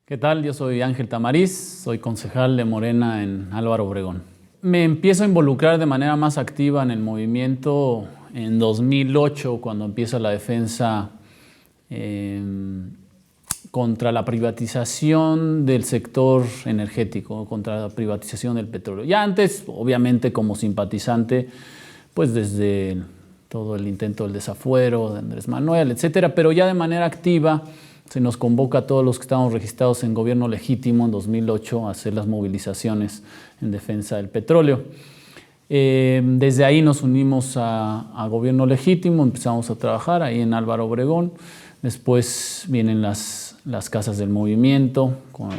¿Qué tal? Yo soy Ángel Tamariz, soy concejal de Morena en Álvaro Obregón. Me empiezo a involucrar de manera más activa en el movimiento en 2008, cuando empieza la defensa contra la privatización del sector energético, contra la privatización del petróleo. Ya antes, obviamente, como simpatizante, pues desde todo el intento del desafuero de Andrés Manuel, etcétera, pero ya de manera activa se nos convoca a todos los que estamos registrados en gobierno legítimo en 2008 a hacer las movilizaciones en defensa del petróleo. Desde ahí nos unimos a gobierno legítimo, empezamos a trabajar ahí en Álvaro Obregón. Después vienen las casas del movimiento, con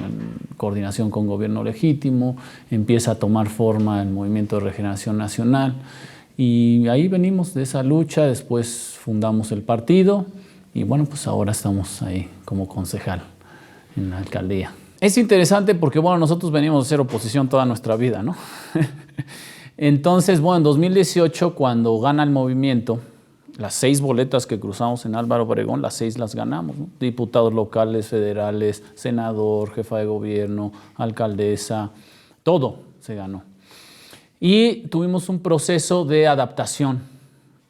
coordinación con gobierno legítimo, empieza a tomar forma el Movimiento de Regeneración Nacional y ahí venimos de esa lucha. Después fundamos el partido y bueno, pues ahora estamos ahí como concejal en la alcaldía. Es interesante porque bueno, nosotros venimos a hacer oposición toda nuestra vida, ¿no? Entonces, bueno, en 2018 cuando gana el movimiento, las 6 boletas que cruzamos en Álvaro Obregón, las 6 las ganamos, ¿no? Diputados locales, federales, senador, jefa de gobierno, alcaldesa, todo se ganó. Y tuvimos un proceso de adaptación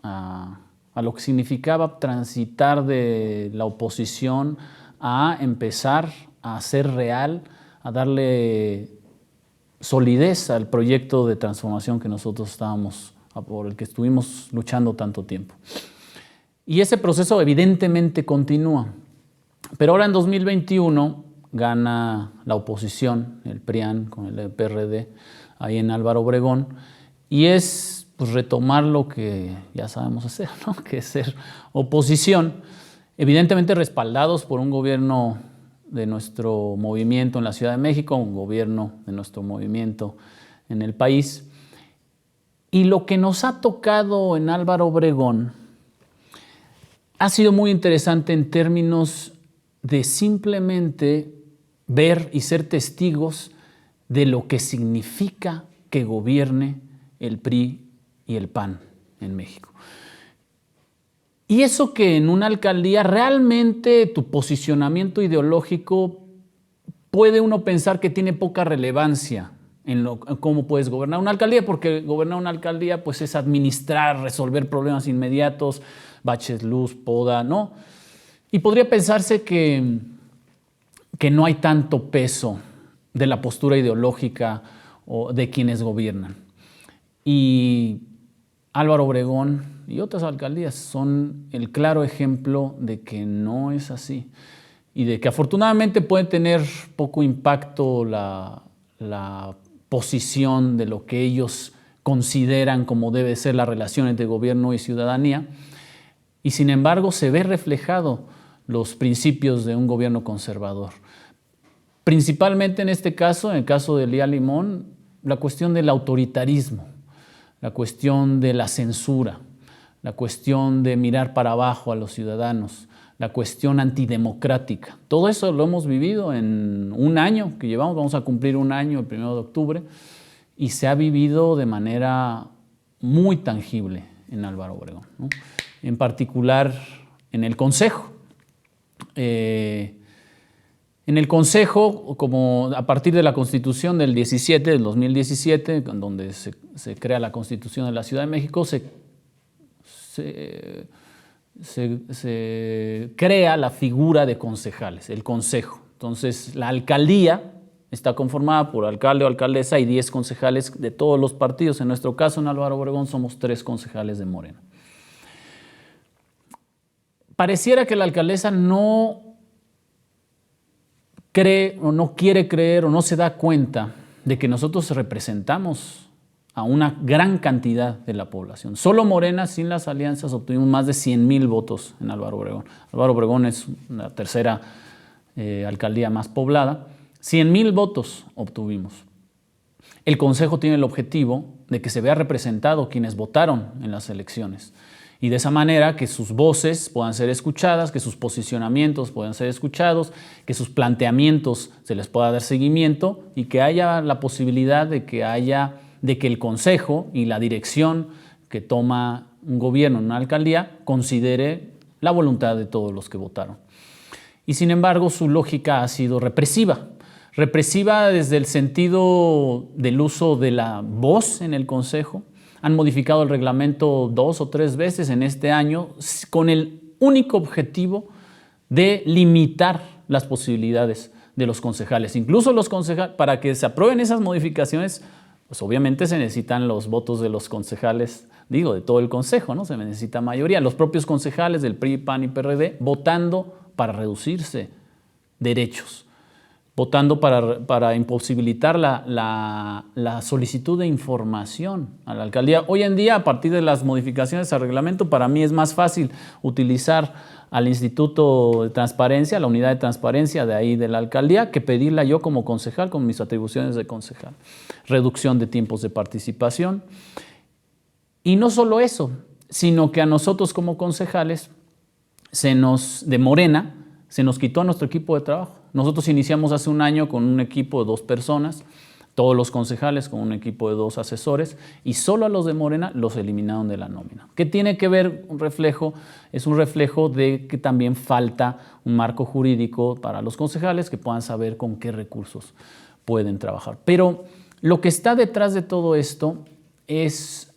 a lo que significaba transitar de la oposición a empezar a hacer real, a darle solidez al proyecto de transformación que nosotros por el que estuvimos luchando tanto tiempo. Y ese proceso evidentemente continúa, pero ahora en 2021 gana la oposición, el PRIAN con el PRD, ahí en Álvaro Obregón, y es pues retomar lo que ya sabemos hacer, ¿no? Que es ser oposición, evidentemente respaldados por un gobierno de nuestro movimiento en la Ciudad de México, un gobierno de nuestro movimiento en el país. Y lo que nos ha tocado en Álvaro Obregón ha sido muy interesante en términos de simplemente ver y ser testigos de lo que significa que gobierne el PRI y el PAN en México. Y eso que en una alcaldía realmente tu posicionamiento ideológico puede uno pensar que tiene poca relevancia en cómo puedes gobernar una alcaldía, porque gobernar una alcaldía pues es administrar, resolver problemas inmediatos, baches, luz, poda, ¿no? Y podría pensarse que no hay tanto peso de la postura ideológica o de quienes gobiernan. Y Álvaro Obregón y otras alcaldías son el claro ejemplo de que no es así y de que afortunadamente puede tener poco impacto la posición de lo que ellos consideran como debe ser la relación entre gobierno y ciudadanía, y sin embargo se ve reflejado los principios de un gobierno conservador. Principalmente en este caso, en el caso de Lía Limón, la cuestión del autoritarismo, la cuestión de la censura, la cuestión de mirar para abajo a los ciudadanos, la cuestión antidemocrática. Todo eso lo hemos vivido en un año que llevamos, vamos a cumplir un año el 1 de octubre, y se ha vivido de manera muy tangible en Álvaro Obregón, ¿no? En particular en el Consejo. En el Consejo, como a partir de la Constitución del 2017, donde se crea la Constitución de la Ciudad de México, se crea la figura de concejales, el Consejo. Entonces, la alcaldía está conformada por alcalde o alcaldesa y 10 concejales de todos los partidos. En nuestro caso, en Álvaro Obregón, somos 3 concejales de Morena. Pareciera que la alcaldesa no cree o no quiere creer o no se da cuenta de que nosotros representamos a una gran cantidad de la población. Solo Morena, sin las alianzas, obtuvimos más de 100,000 votos en Álvaro Obregón. Álvaro Obregón es la tercera alcaldía más poblada. 100,000 votos obtuvimos. El Consejo tiene el objetivo de que se vea representado quienes votaron en las elecciones y de esa manera que sus voces puedan ser escuchadas, que sus posicionamientos puedan ser escuchados, que sus planteamientos se les pueda dar seguimiento y que haya la posibilidad de que el Consejo y la dirección que toma un gobierno, una alcaldía, considere la voluntad de todos los que votaron. Y sin embargo, su lógica ha sido represiva. Represiva desde el sentido del uso de la voz en el Consejo. Han modificado el reglamento 2 o 3 veces en este año con el único objetivo de limitar las posibilidades de los concejales. Incluso los concejales, para que se aprueben esas modificaciones, pues obviamente se necesitan los votos de los concejales, digo, de todo el Consejo, ¿no? Se necesita mayoría. Los propios concejales del PRI, PAN y PRD votando para reducirse derechos, votando para imposibilitar la solicitud de información a la alcaldía. Hoy en día, a partir de las modificaciones al reglamento, para mí es más fácil utilizar al Instituto de Transparencia, la unidad de transparencia de ahí de la alcaldía, que pedirla yo como concejal, con mis atribuciones de concejal. Reducción de tiempos de participación. Y no solo eso, sino que a nosotros como concejales, de Morena, se nos quitó a nuestro equipo de trabajo. Nosotros iniciamos hace un año con un equipo de 2 personas, todos los concejales con un equipo de 2 asesores, y solo a los de Morena los eliminaron de la nómina. ¿Qué tiene que ver un reflejo? Es un reflejo de que también falta un marco jurídico para los concejales que puedan saber con qué recursos pueden trabajar. Pero lo que está detrás de todo esto es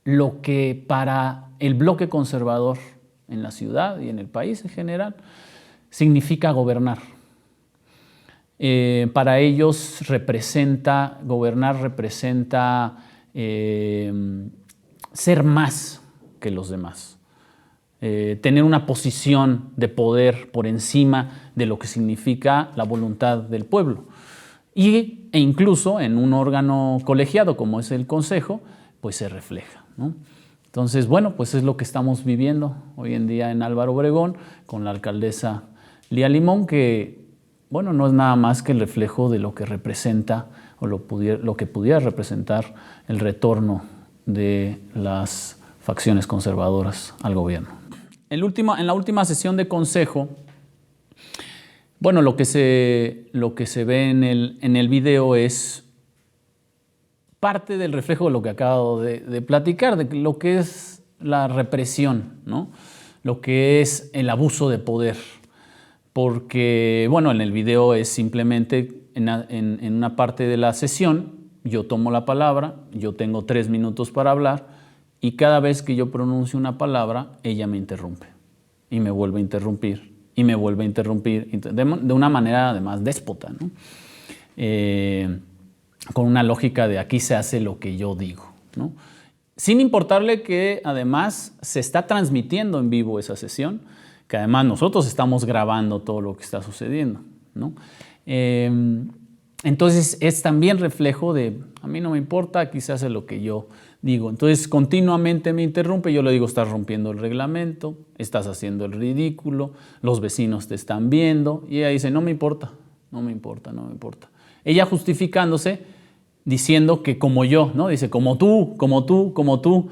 lo que para el bloque conservador en la ciudad y en el país en general significa gobernar. Para ellos gobernar representa ser más que los demás, tener una posición de poder por encima de lo que significa la voluntad del pueblo. E incluso en un órgano colegiado como es el Consejo, pues se refleja, ¿no? Entonces, bueno, pues es lo que estamos viviendo hoy en día en Álvaro Obregón con la alcaldesa Lía Limón, que, bueno, no es nada más que el reflejo de lo que representa o lo que pudiera representar el retorno de las facciones conservadoras al gobierno. En la última sesión de consejo, bueno, lo que se ve en el video es parte del reflejo de lo que acabo de platicar, de lo que es la represión, ¿no? Lo que es el abuso de poder. Porque, bueno, en el video es simplemente en una parte de la sesión, yo tomo la palabra, yo tengo 3 minutos para hablar y cada vez que yo pronuncio una palabra, ella me interrumpe y me vuelve a interrumpir y me vuelve a interrumpir de una manera además déspota, ¿no? Con una lógica de aquí se hace lo que yo digo, ¿no? Sin importarle que además se está transmitiendo en vivo esa sesión, que además nosotros estamos grabando todo lo que está sucediendo, ¿no? Entonces es también reflejo de, a mí no me importa, aquí se hace lo que yo digo. Entonces continuamente me interrumpe, yo le digo, estás rompiendo el reglamento, estás haciendo el ridículo, los vecinos te están viendo, y ella dice, no me importa, no me importa, no me importa. Ella justificándose, diciendo que como yo, ¿no? Dice, como tú,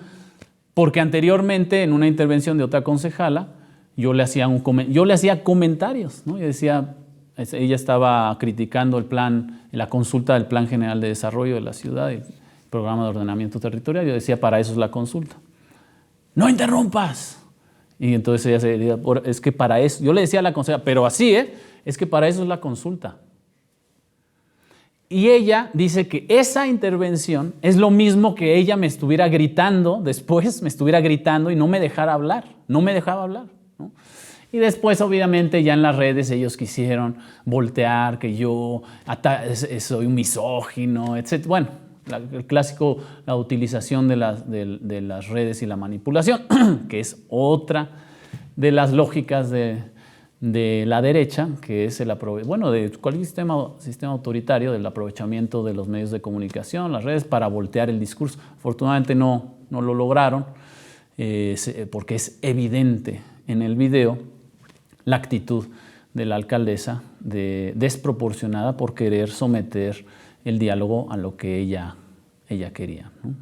porque anteriormente en una intervención de otra concejala, yo le hacía comentarios, ¿no? Yo decía, ella estaba criticando el plan, la consulta del Plan General de Desarrollo de la ciudad, el Programa de Ordenamiento Territorial. Yo decía, para eso es la consulta. ¡No interrumpas! Y entonces ella se decía, es que para eso, yo le decía a la consejera, pero así, es que para eso es la consulta. Y ella dice que esa intervención es lo mismo que ella me estuviera gritando, después me estuviera gritando y no me dejara hablar, no me dejaba hablar, ¿no? Y después, obviamente, ya en las redes ellos quisieron voltear, que yo soy un misógino, etc. Bueno, el clásico, la utilización de las redes y la manipulación, que es otra de las lógicas de la derecha, que es de cualquier sistema autoritario, del aprovechamiento de los medios de comunicación, las redes, para voltear el discurso. Afortunadamente no lo lograron, porque es evidente en el video la actitud de la alcaldesa desproporcionada por querer someter el diálogo a lo que ella quería, ¿no?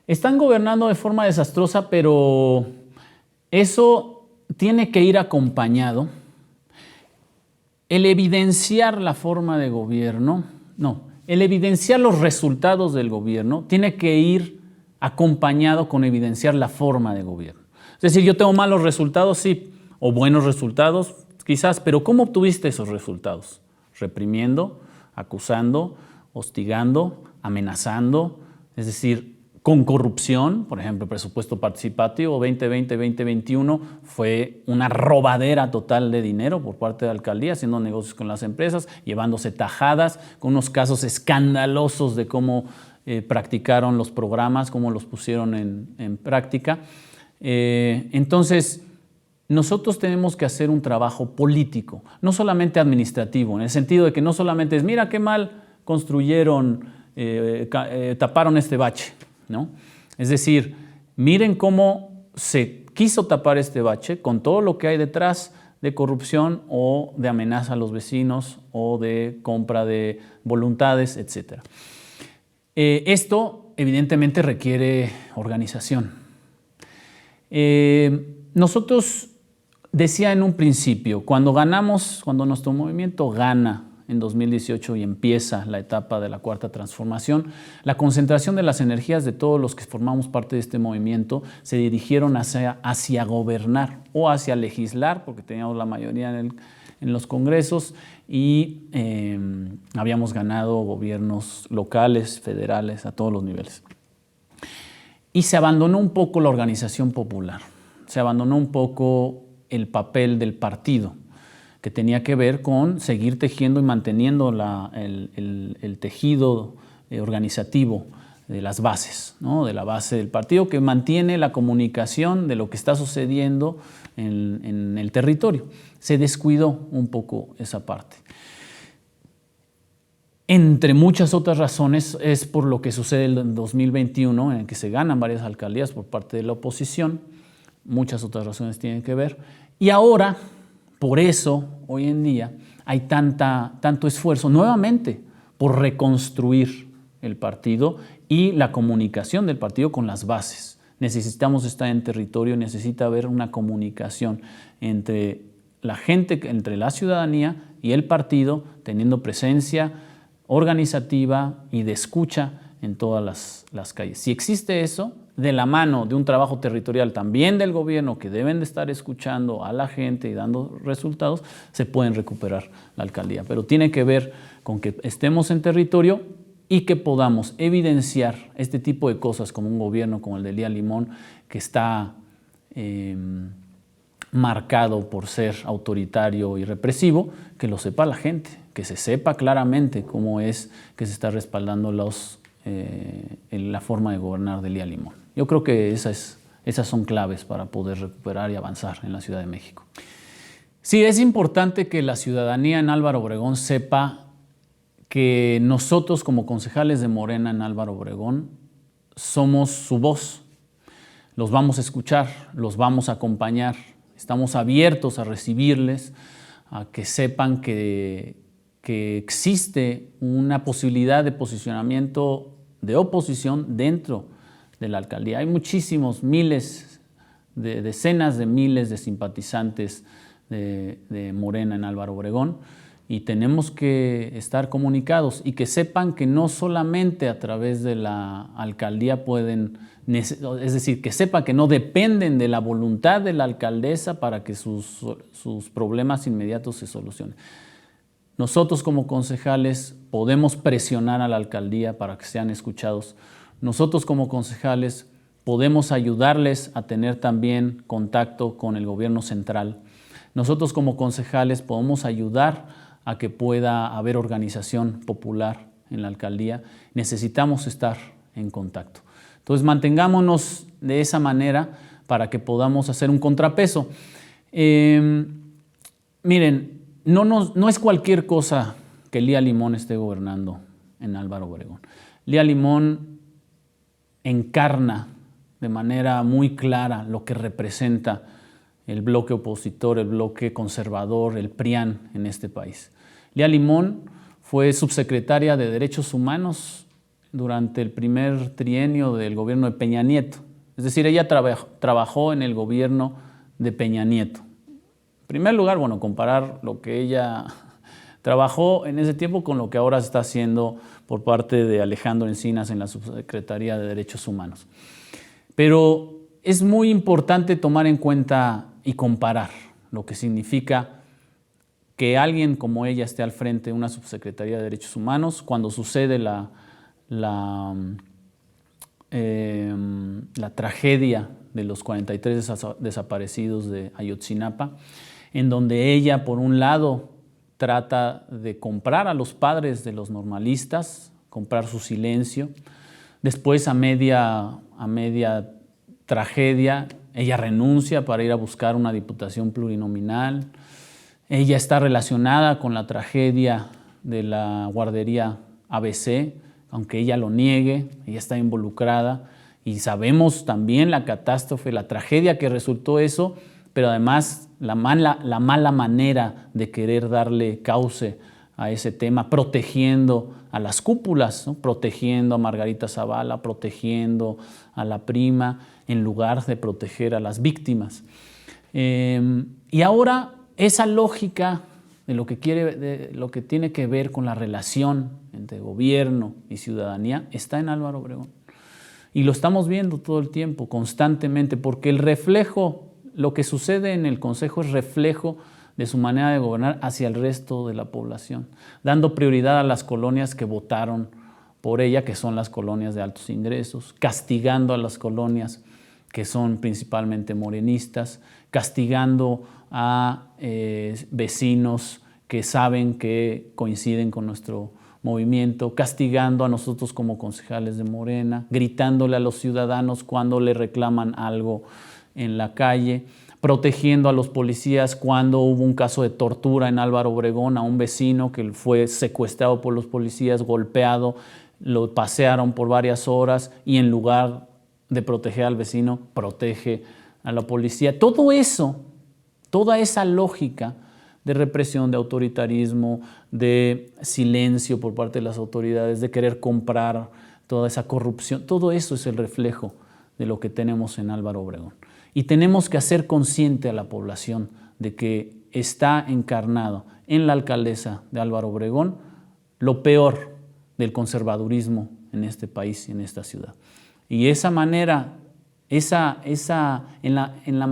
Están gobernando de forma desastrosa, pero eso tiene que ir acompañado. El evidenciar la forma de gobierno, el evidenciar los resultados del gobierno tiene que ir acompañado con evidenciar la forma de gobierno. Es decir, yo tengo malos resultados, sí, o buenos resultados, quizás, pero ¿cómo obtuviste esos resultados? Reprimiendo, acusando, hostigando, amenazando, es decir, con corrupción. Por ejemplo, el presupuesto participativo 2020-2021 fue una robadera total de dinero por parte de la alcaldía, haciendo negocios con las empresas, llevándose tajadas, con unos casos escandalosos de cómo practicaron los programas, cómo los pusieron en práctica. Entonces, nosotros tenemos que hacer un trabajo político, no solamente administrativo, en el sentido de que no solamente es, mira qué mal construyeron, taparon este bache, ¿no? Es decir, miren cómo se quiso tapar este bache con todo lo que hay detrás de corrupción o de amenaza a los vecinos o de compra de voluntades, etc. Esto evidentemente requiere organización. Nosotros, decía en un principio, cuando nuestro movimiento gana en 2018 y empieza la etapa de la Cuarta Transformación, la concentración de las energías de todos los que formamos parte de este movimiento se dirigieron hacia gobernar o hacia legislar, porque teníamos la mayoría en los congresos y habíamos ganado gobiernos locales, federales, a todos los niveles. Y se abandonó un poco la organización popular, se abandonó un poco el papel del partido, que tenía que ver con seguir tejiendo y manteniendo el tejido organizativo de las bases, ¿no? De la base del partido, que mantiene la comunicación de lo que está sucediendo en el territorio. Se descuidó un poco esa parte. Entre muchas otras razones es por lo que sucede en 2021, en el que se ganan varias alcaldías por parte de la oposición. Muchas otras razones tienen que ver. Y ahora, por eso, hoy en día, hay tanto esfuerzo nuevamente por reconstruir el partido y la comunicación del partido con las bases. Necesitamos estar en territorio, necesita haber una comunicación entre la gente, entre la ciudadanía y el partido, teniendo presencia organizativa y de escucha en todas las calles. Si existe eso, de la mano de un trabajo territorial también del gobierno, que deben de estar escuchando a la gente y dando resultados, se pueden recuperar la alcaldía. Pero tiene que ver con que estemos en territorio y que podamos evidenciar este tipo de cosas como un gobierno como el de Lía Limón, que está marcado por ser autoritario y represivo, que lo sepa la gente, que se sepa claramente cómo es que se está respaldando la forma de gobernar de Lía Limón. Yo creo que esas son claves para poder recuperar y avanzar en la Ciudad de México. Sí, es importante que la ciudadanía en Álvaro Obregón sepa que nosotros como concejales de Morena en Álvaro Obregón somos su voz. Los vamos a escuchar, los vamos a acompañar. Estamos abiertos a recibirles, a que sepan que existe una posibilidad de posicionamiento de oposición dentro de la alcaldía. Hay muchísimos, decenas de miles de simpatizantes de Morena en Álvaro Obregón y tenemos que estar comunicados y que sepan que no solamente a través de la alcaldía pueden, es decir, que sepan que no dependen de la voluntad de la alcaldesa para que sus problemas inmediatos se solucionen. Nosotros como concejales podemos presionar a la alcaldía para que sean escuchados. Nosotros como concejales podemos ayudarles a tener también contacto con el gobierno central. Nosotros como concejales podemos ayudar a que pueda haber organización popular en la alcaldía. Necesitamos estar en contacto. Entonces mantengámonos de esa manera para que podamos hacer un contrapeso. Miren, no es cualquier cosa que Lía Limón esté gobernando en Álvaro Obregón. Lía Limón encarna de manera muy clara lo que representa el bloque opositor, el bloque conservador, el PRIAN en este país. Lía Limón fue subsecretaria de Derechos Humanos durante el primer trienio del gobierno de Peña Nieto. Es decir, ella trabajó en el gobierno de Peña Nieto. En primer lugar, comparar lo que ella Trabajó en ese tiempo con lo que ahora se está haciendo por parte de Alejandro Encinas en la Subsecretaría de Derechos Humanos. Pero es muy importante tomar en cuenta y comparar lo que significa que alguien como ella esté al frente de una Subsecretaría de Derechos Humanos cuando sucede la tragedia de los 43 desaparecidos de Ayotzinapa, en donde ella, por un lado, trata de comprar a los padres de los normalistas, comprar su silencio. Después, a media tragedia, ella renuncia para ir a buscar una diputación plurinominal. Ella está relacionada con la tragedia de la guardería ABC, aunque ella lo niegue, ella está involucrada y sabemos también la catástrofe, la tragedia que resultó eso, pero además la mala manera de querer darle cauce a ese tema, protegiendo a las cúpulas, ¿no? Protegiendo a Margarita Zavala, protegiendo a la prima, en lugar de proteger a las víctimas. Y ahora esa lógica de lo que tiene que ver con la relación entre gobierno y ciudadanía está en Álvaro Obregón. Y lo estamos viendo todo el tiempo, constantemente, porque el reflejo, lo que sucede en el Consejo es reflejo de su manera de gobernar hacia el resto de la población, dando prioridad a las colonias que votaron por ella, que son las colonias de altos ingresos, castigando a las colonias que son principalmente morenistas, castigando a vecinos que saben que coinciden con nuestro movimiento, castigando a nosotros como concejales de Morena, gritándole a los ciudadanos cuando le reclaman algo en la calle, protegiendo a los policías cuando hubo un caso de tortura en Álvaro Obregón a un vecino que fue secuestrado por los policías, golpeado, lo pasearon por varias horas y en lugar de proteger al vecino, protege a la policía. Todo eso, toda esa lógica de represión, de autoritarismo, de silencio por parte de las autoridades, de querer comprar toda esa corrupción, todo eso es el reflejo de lo que tenemos en Álvaro Obregón. Y tenemos que hacer consciente a la población de que está encarnado en la alcaldesa de Álvaro Obregón lo peor del conservadurismo en este país y en esta ciudad. Y esa manera, en la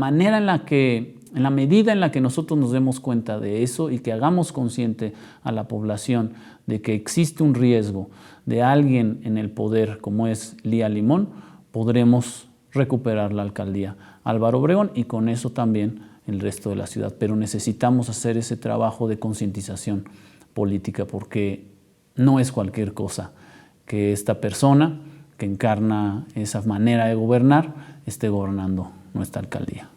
medida en la que nosotros nos demos cuenta de eso y que hagamos consciente a la población de que existe un riesgo de alguien en el poder como es Lía Limón, podremos recuperar la alcaldía Álvaro Obregón y con eso también el resto de la ciudad. Pero necesitamos hacer ese trabajo de concientización política porque no es cualquier cosa que esta persona que encarna esa manera de gobernar esté gobernando nuestra alcaldía.